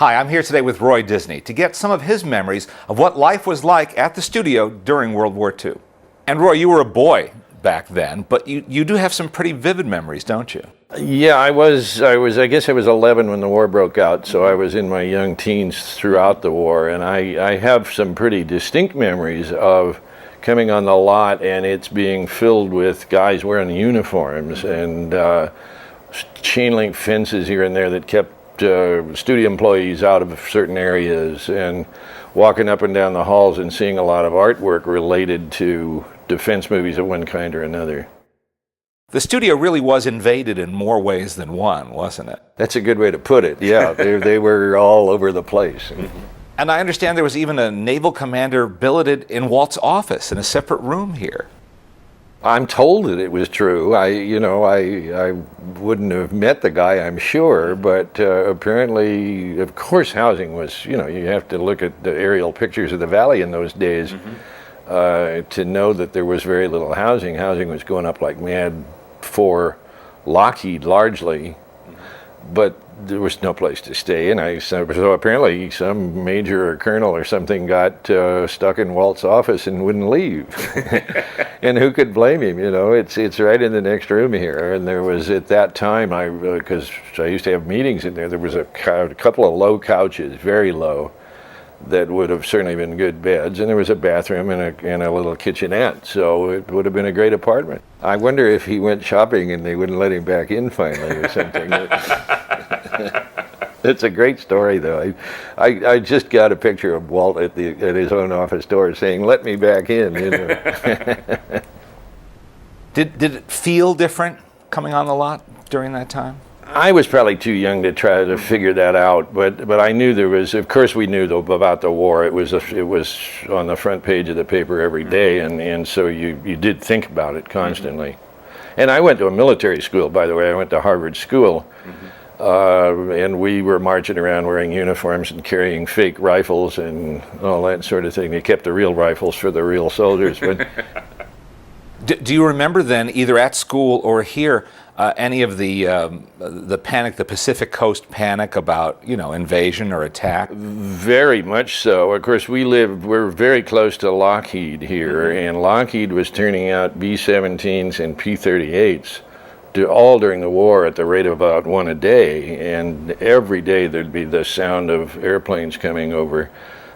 Hi, I'm here today with Roy Disney to get some of his memories of what life was like at the studio during World War II. And Roy, you were a boy back then, but you do have some pretty vivid memories, don't you? Yeah, I guess I was 11 when the war broke out, so I was in my young teens throughout the war, and I have some pretty distinct memories of coming on the lot and it's being filled with guys wearing uniforms and chain link fences here and there that kept studio employees out of certain areas, and walking up and down the halls and seeing a lot of artwork related to defense movies of one kind or another. The studio really was invaded in more ways than one, wasn't it? That's a good way to put it. Yeah, they were all over the place. And I understand there was even a naval commander billeted in Walt's office in a separate room here. I'm told that it was true. I wouldn't have met the guy, I'm sure, but apparently, of course, housing was, you have to look at the aerial pictures of the valley in those days to know that there was very little housing. Housing was going up like mad for Lockheed largely, but there was no place to stay, and so apparently some major or colonel or something got stuck in Walt's office and wouldn't leave. And who could blame him? It's right in the next room here. And there was, at that time, because I used to have meetings in there was a couple of low couches, very low, that would have certainly been good beds, and there was a bathroom and a little kitchenette, so it would have been a great apartment. I wonder if he went shopping and they wouldn't let him back in finally or something. It's a great story, though. I just got a picture of Walt at his own office door saying, "Let me back in." Did it feel different coming on the lot during that time? I was probably too young to try to figure that out, but I knew there was. Of course, we knew about the war. It was on the front page of the paper every day, and so you did think about it constantly. And I went to a military school, by the way. I went to Harvard School. And we were marching around wearing uniforms and carrying fake rifles and all that sort of thing. They kept the real rifles for the real soldiers. But do you remember then, either at school or here, any of the panic, the Pacific Coast panic about invasion or attack? Very much so. Of course, we're very close to Lockheed here, and Lockheed was turning out B-17s and P-38s. All during the war at the rate of about one a day, and every day there'd be the sound of airplanes coming over.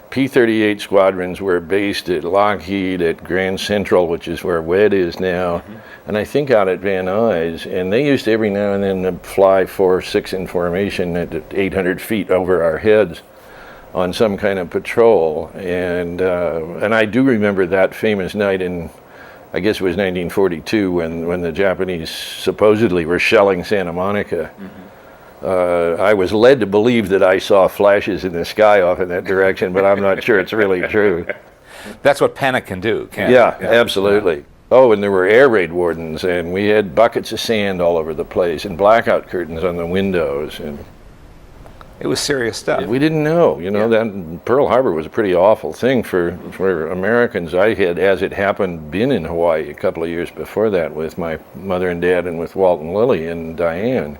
P-38 squadrons were based at Lockheed, at Grand Central, which is where WED is now, and I think out at Van Nuys, and they used to every now and then to fly 4-6 in formation at 800 feet over our heads on some kind of patrol, and I do remember that famous night in, I guess it was 1942, when the Japanese supposedly were shelling Santa Monica. I was led to believe that I saw flashes in the sky off in that direction, but I'm not sure it's really true. That's what panic can do, can't it? Yeah, absolutely. Oh, and there were air raid wardens, and we had buckets of sand all over the place, and blackout curtains on the windows, and it was serious stuff. We didn't know, that Pearl Harbor was a pretty awful thing for Americans. I had, as it happened, been in Hawaii a couple of years before that with my mother and dad and with Walt and Lily and Diane.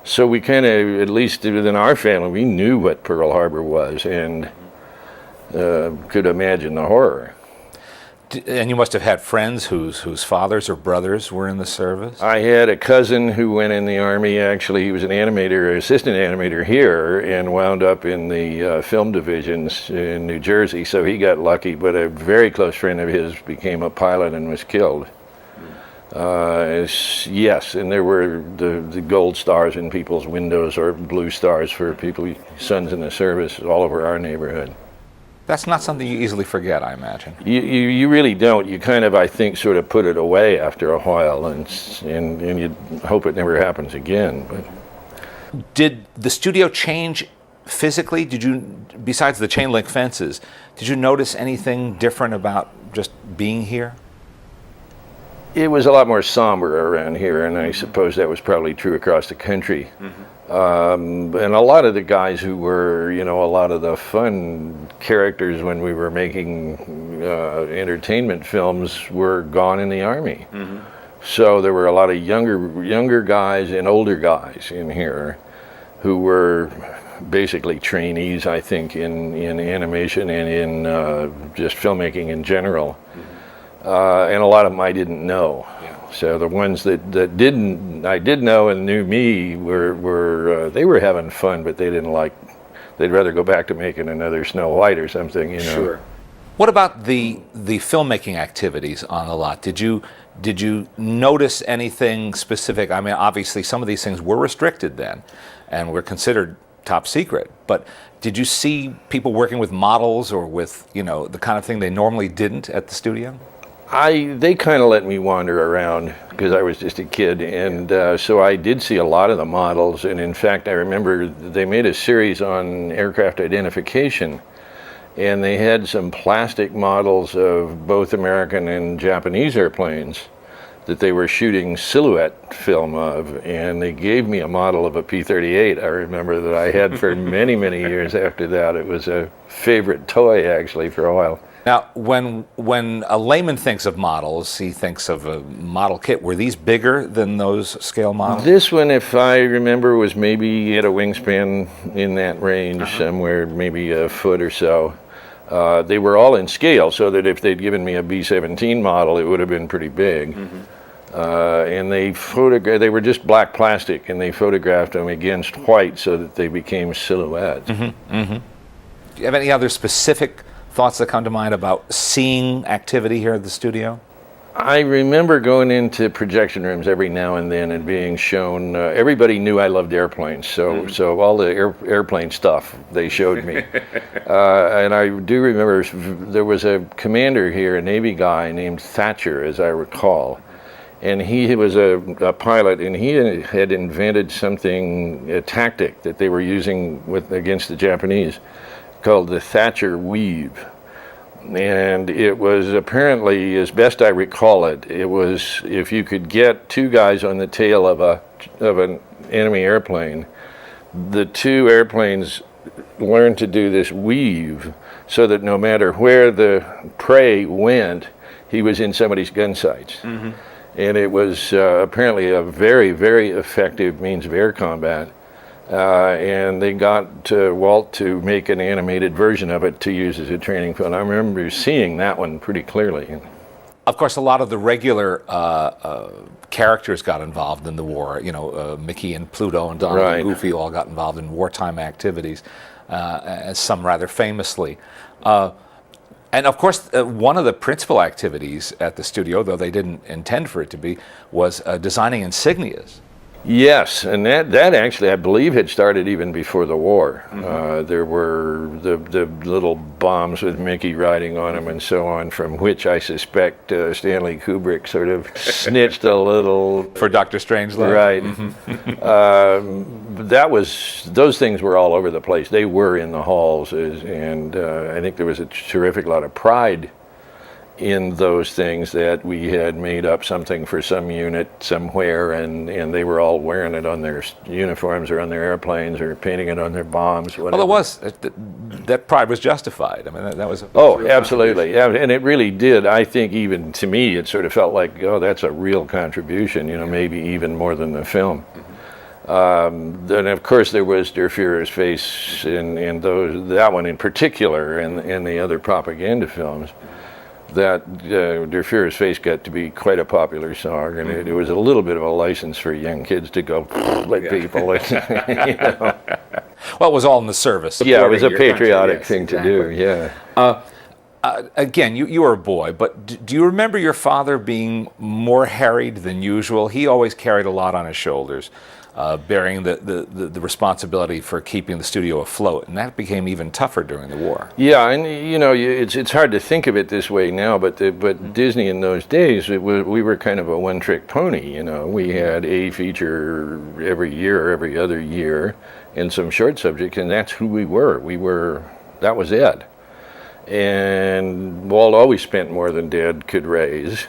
So we kind of, at least within our family, we knew what Pearl Harbor was and could imagine the horror. And you must have had friends whose fathers or brothers were in the service? I had a cousin who went in the Army. Actually, he was an animator, assistant animator here, and wound up in the film divisions in New Jersey, so he got lucky. But a very close friend of his became a pilot and was killed. Yes, and there were the gold stars in people's windows, or blue stars for people, sons in the service, all over our neighborhood. That's not something you easily forget, I imagine. You really don't. You kind of, I think, sort of put it away after a while, and you hope it never happens again. But did the studio change physically? Did you, besides the chain link fences, did you notice anything different about just being here? It was a lot more somber around here, and I suppose that was probably true across the country. And a lot of the guys who were, a lot of the fun characters when we were making entertainment films were gone in the Army. So there were a lot of younger guys and older guys in here who were basically trainees, I think, in animation and in just filmmaking in general. And a lot of them I didn't know. So the ones that I did know and knew me were they were having fun, but they didn't like. They'd rather go back to making another Snow White or something, you know. Sure. What about the filmmaking activities on the lot? Did you notice anything specific? I mean, obviously some of these things were restricted then, and were considered top secret. But did you see people working with models or with, you know, the kind of thing they normally didn't at the studio? They kind of let me wander around because I was just a kid, and so I did see a lot of the models. And in fact, I remember they made a series on aircraft identification, and they had some plastic models of both American and Japanese airplanes that they were shooting silhouette film of, and they gave me a model of a P-38. I remember that I had for many, many years after that. It was a favorite toy, actually, for a while. Now, when a layman thinks of models, he thinks of a model kit. Were these bigger than those scale models? This one, if I remember, was maybe at a wingspan in that range, somewhere maybe a foot or so. They were all in scale, so that if they'd given me a B-17 model, it would have been pretty big. And they were just black plastic, and they photographed them against white so that they became silhouettes. Do you have any other specific thoughts that come to mind about seeing activity here at the studio? I remember going into projection rooms every now and then and being shown. Everybody knew I loved airplanes, so all the airplane stuff they showed me. And I do remember there was a commander here, a Navy guy named Thatcher, as I recall, and he was a pilot, and he had invented something, a tactic that they were using against the Japanese, called the Thatcher weave. And it was apparently, as best I recall it, it was if you could get two guys on the tail of an enemy airplane, the two airplanes learned to do this weave so that no matter where the prey went, he was in somebody's gun sights. And it was apparently a very, very effective means of air combat. And they got Walt to make an animated version of it to use as a training film. I remember seeing that one pretty clearly. Of course, a lot of the regular characters got involved in the war. You know, Mickey and Pluto and Donald and Goofy all got involved in wartime activities, some rather famously. And of course, one of the principal activities at the studio, though they didn't intend for it to be, was designing insignias. Yes, and that actually, I believe, had started even before the war. There were the little bombs with Mickey riding on them and so on, from which I suspect Stanley Kubrick sort of snitched a little. For Dr. Strangelove? Right. Those things were all over the place. They were in the halls, and I think there was a terrific lot of pride in those things that we had made up something for some unit somewhere, and they were all wearing it on their uniforms or on their airplanes or painting it on their bombs. Whatever. Well, that pride was justified. I mean, that was. Absolutely, yeah, and it really did. I think even to me, it sort of felt like, oh, that's a real contribution. You know, maybe even more than the film. Then of course there was Der Fuhrer's face in that one in particular, and the other propaganda films. That Der Fuhrer's face got to be quite a popular song, and it was a little bit of a license for young kids to go like people. You know. Well, it was all in the service. Yeah, it was a patriotic thing to do, yeah. Again, you were a boy, but do you remember your father being more harried than usual? He always carried a lot on his shoulders, bearing the responsibility for keeping the studio afloat, and that became even tougher during the war. Yeah, and you know, it's hard to think of it this way now, but Disney in those days, we were kind of a one-trick pony. You know, we had a feature every year, every other year, and some short subjects, and that's who we were. That was it. And Walt always spent more than Dad could raise,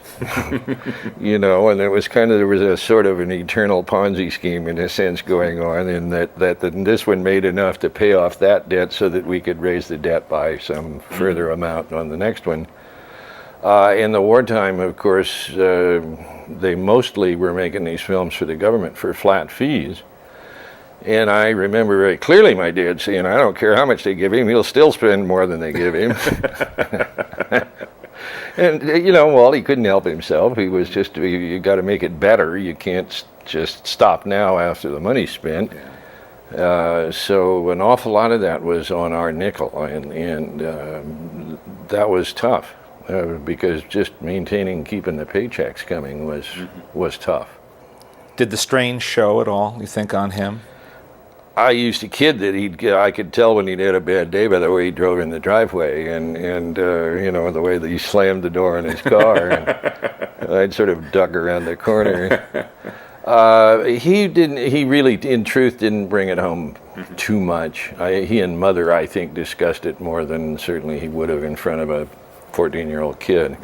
you know, and there was a sort of an eternal Ponzi scheme in a sense going on, in that this one made enough to pay off that debt so that we could raise the debt by some further amount on the next one. In the wartime, of course, they mostly were making these films for the government for flat fees. And I remember very clearly my dad saying, I don't care how much they give him, he'll still spend more than they give him. And, Wally couldn't help himself. He was just, you got to make it better. You can't just stop now after the money's spent. So an awful lot of that was on our nickel, and that was tough because just keeping the paychecks coming was tough. Did the strain show at all, you think, on him? I used to kid that I could tell when he'd had a bad day by the way he drove in the driveway and the way that he slammed the door in his car. And I'd sort of duck around the corner. He really, in truth, didn't bring it home too much. He and Mother, I think, discussed it more than certainly he would have in front of a 14-year-old kid.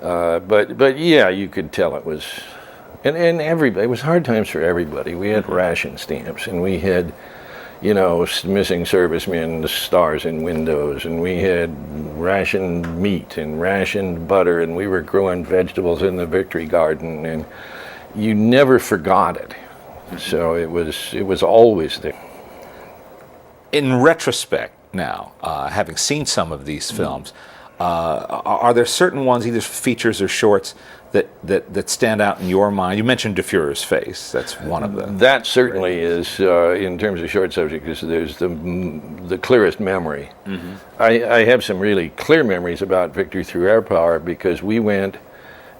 But yeah, you could tell it was... And everybody, it was hard times for everybody. We had ration stamps, and we had, missing servicemen, stars in windows, and we had rationed meat and rationed butter, and we were growing vegetables in the Victory Garden, and you never forgot it. So it was always there. In retrospect now, having seen some of these films, are there certain ones, either features or shorts, that stand out in your mind? You mentioned DeFuhrer's face. That's one of them. That certainly is, in terms of short subject, because there's the clearest memory. I have some really clear memories about Victory Through Air Power because we went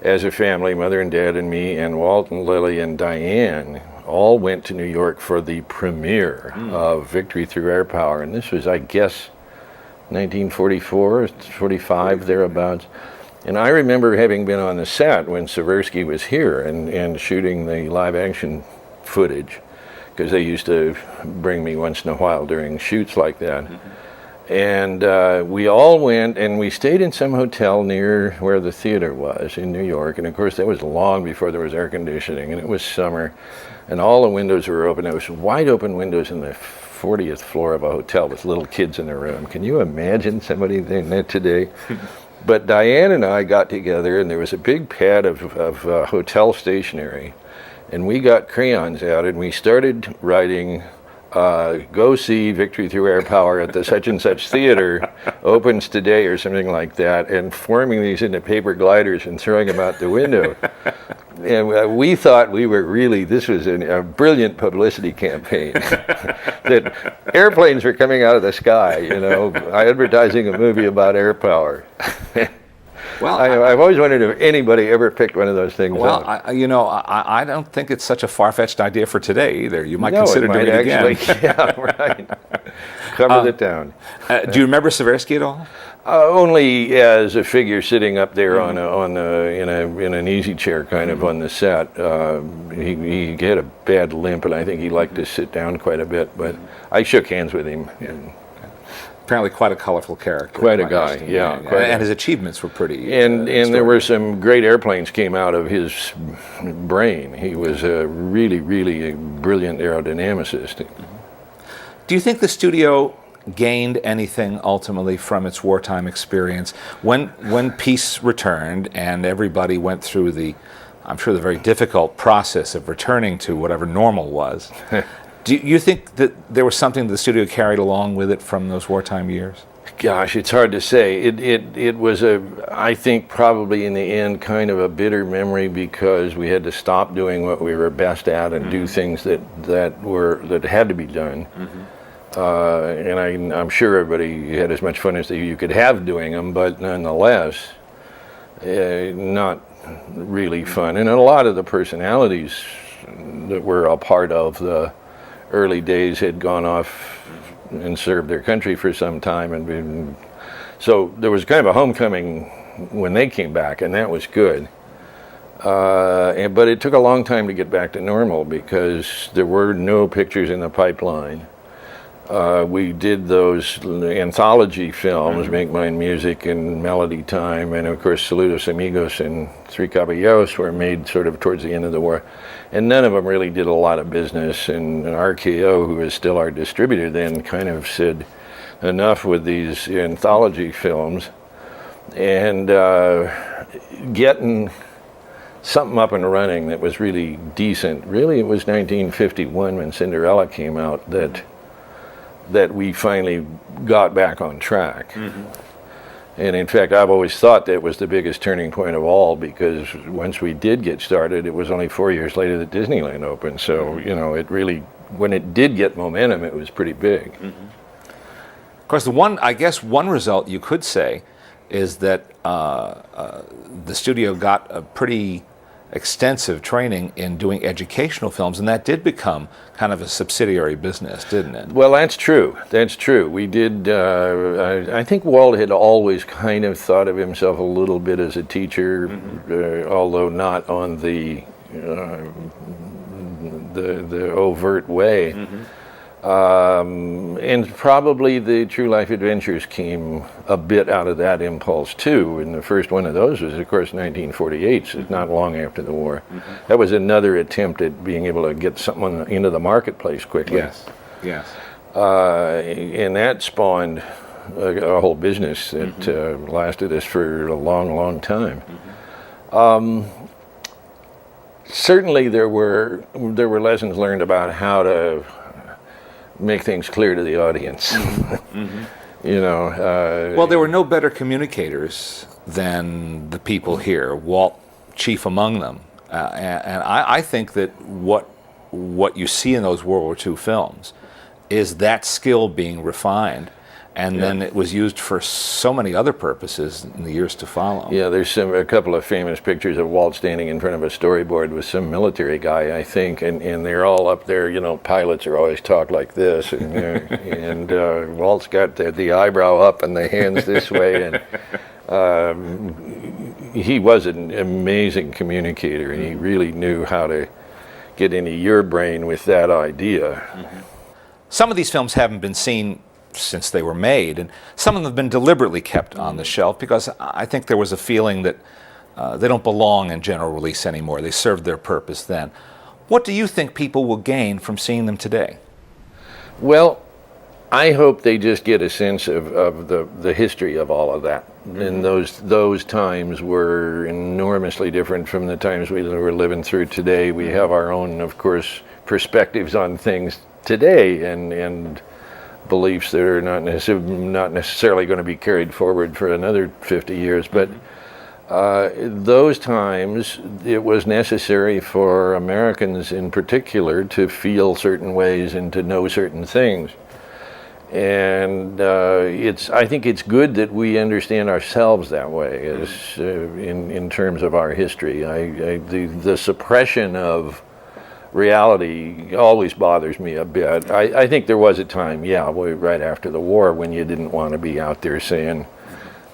as a family, Mother and Dad and me and Walt and Lily and Diane, all went to New York for the premiere of Victory Through Air Power. And this was, I guess, 1944, 45, thereabouts. And I remember having been on the set when Seversky was here and shooting the live action footage, because they used to bring me once in a while during shoots like that. And we all went and we stayed in some hotel near where the theater was in New York. And of course, that was long before there was air conditioning, and it was summer, and all the windows were open. There was wide open windows in the 40th floor of a hotel with little kids in the room. Can you imagine somebody doing that today? But Diane and I got together, and there was a big pad of hotel stationery, and we got crayons out, and we started writing, go see Victory Through Air Power at the such and such theater, opens today, or something like that, and forming these into paper gliders and throwing them out the window. And we thought this was a brilliant publicity campaign, that airplanes were coming out of the sky, advertising a movie about air power. Well, I've always wondered if anybody ever picked one of those things up. I don't think it's such a far-fetched idea for today either. You might consider doing it again. Yeah, right. Cover the town. Do you remember Seversky at all? Only as a figure sitting up there in an easy chair, kind of on the set. He had a bad limp, and I think he liked to sit down quite a bit. But I shook hands with him. And apparently, quite a colorful character. Quite a guy, and his achievements were pretty. And there were some great airplanes came out of his brain. He was a really, really brilliant aerodynamicist. Do you think the studio gained anything ultimately from its wartime experience when peace returned and everybody went through I'm sure the very difficult process of returning to whatever normal was? Do you think that there was something the studio carried along with it from those wartime years? Gosh, it's hard to say. It was I think probably in the end kind of a bitter memory because we had to stop doing what we were best at and do things that had to be done. And I'm sure everybody had as much fun as you could have doing them, but nonetheless, not really fun. And a lot of the personalities that were a part of the early days had gone off and served their country for some time, so there was kind of a homecoming when they came back, and that was good. But it took a long time to get back to normal because there were no pictures in the pipeline. We did those anthology films, Make Mine Music and Melody Time, and of course Saludos Amigos and Three Caballeros were made sort of towards the end of the war. And none of them really did a lot of business, and RKO, who is still our distributor then, kind of said enough with these anthology films. And getting something up and running that was really decent. Really, it was 1951 when Cinderella came out that we finally got back on track. Mm-hmm. And in fact, I've always thought that was the biggest turning point of all, because once we did get started, it was only 4 years later that Disneyland opened. So, you know, it really, when it did get momentum, it was pretty big. Mm-hmm. Of course, one result you could say is that the studio got a pretty extensive training in doing educational films, and that did become kind of a subsidiary business, didn't it? Well, that's true. That's true. We did. I think Walt had always kind of thought of himself a little bit as a teacher, mm-hmm. Although not on the overt way. Mm-hmm. And probably the True Life Adventures came a bit out of that impulse too. And the first one of those was, of course, 1948, so not long after the war. Mm-hmm. That was another attempt at being able to get something into the marketplace quickly. Yes, yes. And that spawned a whole business that mm-hmm. Lasted us for a long, long time. Mm-hmm. Certainly, there were lessons learned about how to make things clear to the audience. Mm-hmm. You know. Well, there were no better communicators than the people here, Walt chief among them. And I think that what you see in those World War II films is that skill being refined. And then it was used for so many other purposes in the years to follow. Yeah, there's a couple of famous pictures of Walt standing in front of a storyboard with some military guy, I think, and they're all up there. You know, pilots are always talk like this, and Walt's got the eyebrow up and the hands this way, and he was an amazing communicator, and he really knew how to get into your brain with that idea. Mm-hmm. Some of these films haven't been seen since they were made, and some of them have been deliberately kept on the shelf because I think there was a feeling that they don't belong in general release anymore. They served their purpose then. What do you think people will gain from seeing them today? Well, I hope they just get a sense of the history of all of that. And those times were enormously different from the times we were living through today. We have our own, of course, perspectives on things today, and beliefs that are not necessarily going to be carried forward for another 50 years. But those times, it was necessary for Americans in particular to feel certain ways and to know certain things. And I think it's good that we understand ourselves that way, as in terms of our history. The suppression of reality always bothers me a bit. I think there was a time, right after the war, when you didn't want to be out there saying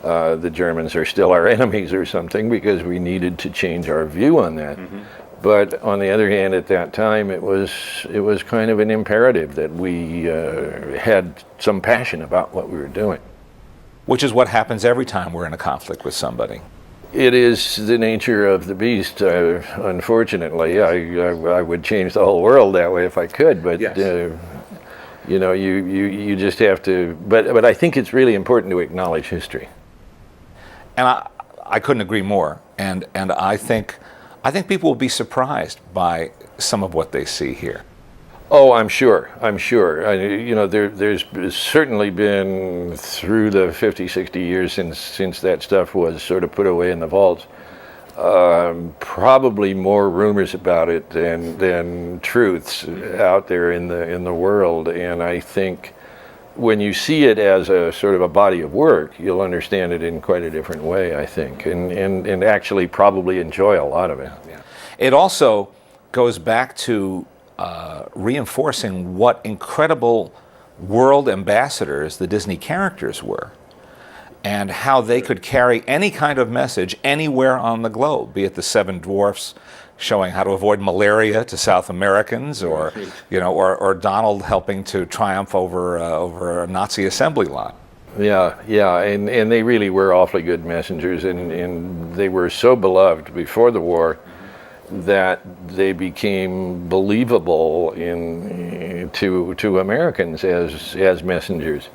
the Germans are still our enemies or something, because we needed to change our view on that. Mm-hmm. But on the other hand, at that time, it was kind of an imperative that we had some passion about what we were doing. Which is what happens every time we're in a conflict with somebody. It is the nature of the beast. Unfortunately, I would change the whole world that way if I could. But yes. You know, you just have to. But I think it's really important to acknowledge history. And I couldn't agree more. And I think people will be surprised by some of what they see here. Oh, I'm sure. You know, there's certainly been, through the 50, 60 years since that stuff was sort of put away in the vaults, probably more rumors about it than truths out there in the world. And I think when you see it as a sort of a body of work, you'll understand it in quite a different way, I think, and actually probably enjoy a lot of it. Yeah. It also goes back to reinforcing what incredible world ambassadors the Disney characters were, and how they could carry any kind of message anywhere on the globe, be it the Seven Dwarfs showing how to avoid malaria to South Americans, or or Donald helping to triumph over a Nazi assembly line. Yeah, and they really were awfully good messengers, and they were so beloved before the war that they became believable to Americans as messengers.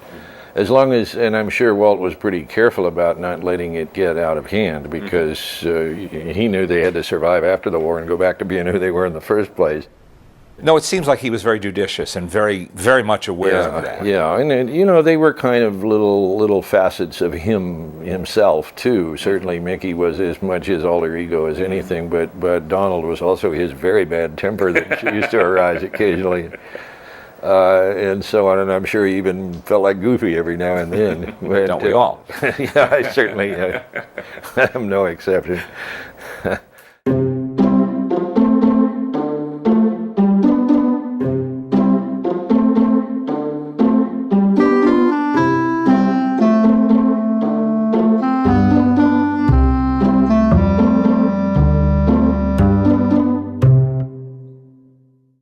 as long as, and I'm sure Walt was pretty careful about not letting it get out of hand, because he knew they had to survive after the war and go back to being who they were in the first place. No, it seems like he was very judicious and very, very much aware of that. Yeah, and you know, they were kind of little facets of himself too. Certainly Mickey was as much his alter ego as anything, but Donald was also his very bad temper that used to arise occasionally. And so on, and I'm sure he even felt like Goofy every now and then. But, Don't we all? Yeah, I certainly am no exception.